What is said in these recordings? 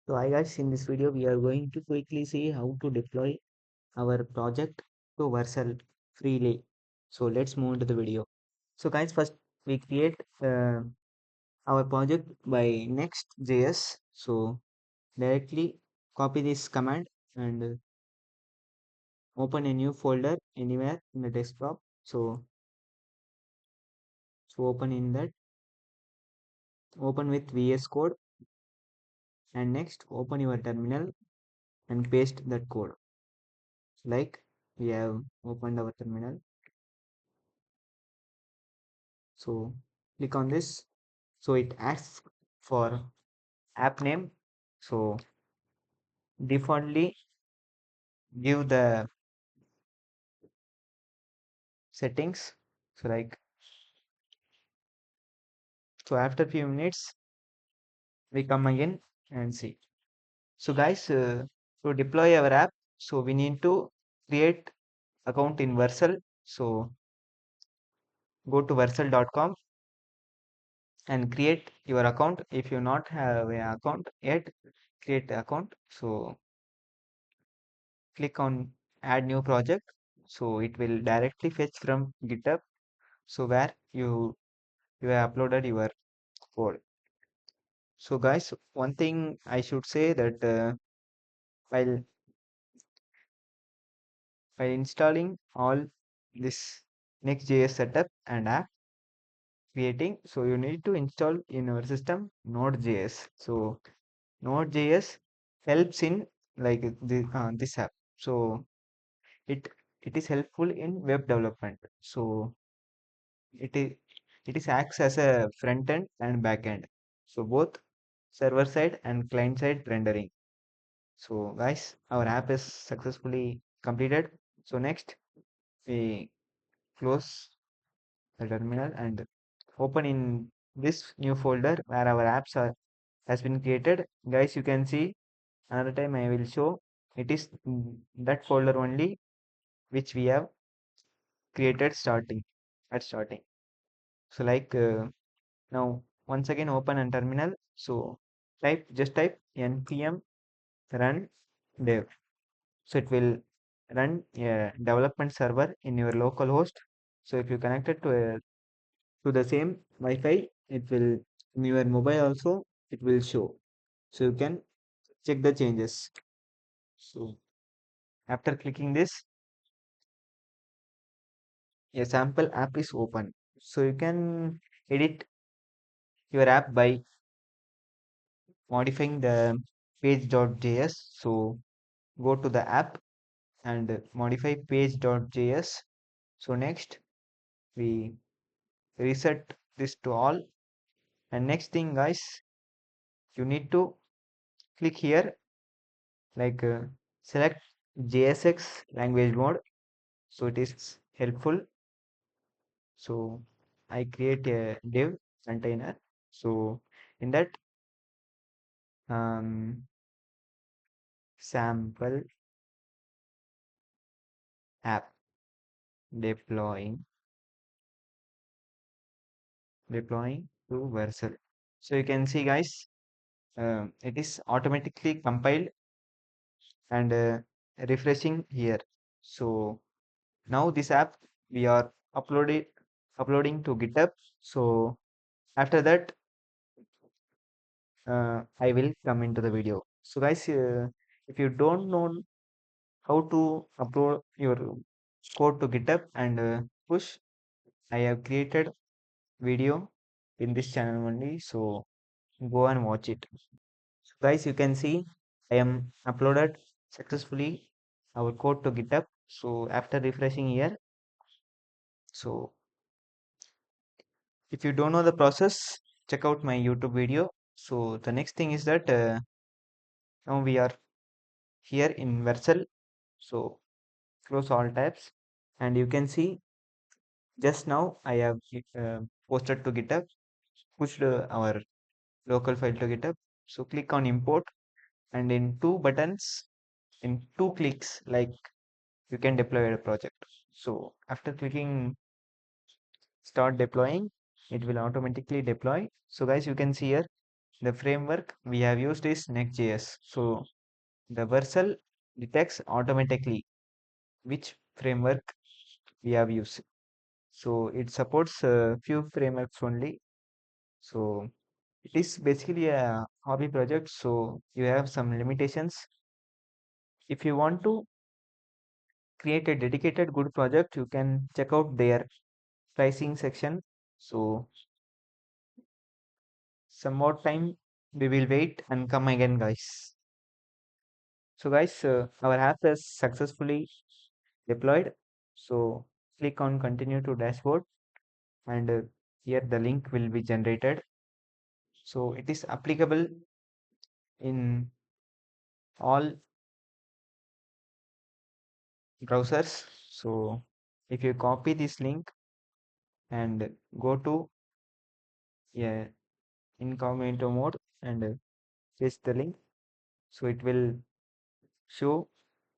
So hi guys, in this video we are going to quickly see how to deploy our project to vercel freely. So let's move into the video. So guys, first we create our project by next.js. So directly copy this command and open a new folder anywhere in the desktop. So open in that, open with VS Code, and next open your terminal and paste that code. Like we have opened our terminal. So click on this. So it asks for app name. So defaultly give the settings. So like, so after few minutes we come again and see. So guys, to deploy our app, so we need to create account in vercel. So go to vercel.com and create your account. If you not have an account yet, create the account. So click on add new project. So it will directly fetch from GitHub. So where you have uploaded your code. So guys, one thing I should say that while while installing all this Next.js setup and app creating, so you need to install in our system Node.js. So Node.js helps in like this app. So it it is helpful in web development. So it is it is acts as a front end and back end. So both server side and client side rendering. So guys, our app is successfully completed. So next we close the terminal and open in this new folder where our apps are has been created. Guys, you can see another time I will show it is that folder only which we have created starting. So like now once again open a terminal. So type npm run dev. So it will run a development server in your local host. So if you connect it to the same Wi-Fi, it will in your mobile also it will show. So you can check the changes. So after clicking this, a sample app is open. So you can edit your app by modifying the page.js. So go to the app and modify page.js. So next we reset this to all, and next thing guys, you need to click here like select JSX language mode. So it is helpful. So I create a div container. So in that sample app deploying deploying to vercel. So you can see guys, it is automatically compiled and refreshing here. So now this app we are uploading to GitHub. So after that I will come into the video. So guys, if you don't know how to upload your code to GitHub and push, I have created video in this channel only. So go and watch it. So guys, you can see I am uploaded successfully our code to GitHub. So after refreshing here, so if you don't know the process, check out my YouTube video. So the next thing is that now we are here in Vercel. So close all tabs and you can see just now I have posted to GitHub, pushed our local file to GitHub. So click on import and in two buttons, in two clicks, like you can deploy a project. So after clicking start deploying, it will automatically deploy. So guys, you can see here The framework we have used is Next.js. So the vercel detects automatically which framework we have used. So it supports a few frameworks only. So it is basically a hobby project. So you have some limitations. If you want to create a dedicated good project, you can check out their pricing section. So some more time we will wait and come again, guys. So guys, our app is successfully deployed. So click on continue to dashboard, and here the link will be generated. So it is applicable in all browsers. So if you copy this link and go to a incognito mode and paste the link, so it will show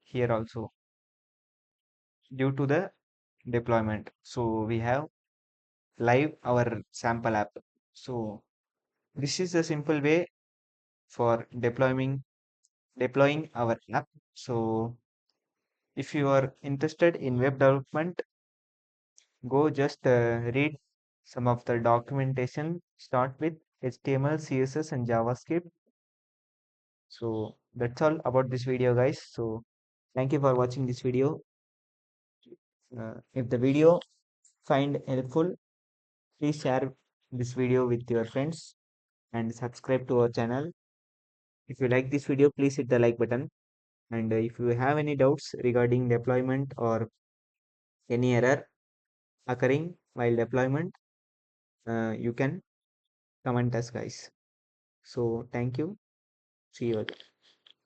here also due to the deployment. So we have live our sample app. So this is a simple way for deploying our app. So if you are interested in web development, go just read some of the documentation. Start with HTML, CSS, and JavaScript. So that's all about this video, guys. So thank you for watching this video. If the video find helpful, please share this video with your friends and subscribe to our channel. If you like this video, please hit the like button. And if you have any doubts regarding deployment or any error occurring while deployment, you can comment us, guys. So thank you. See you again.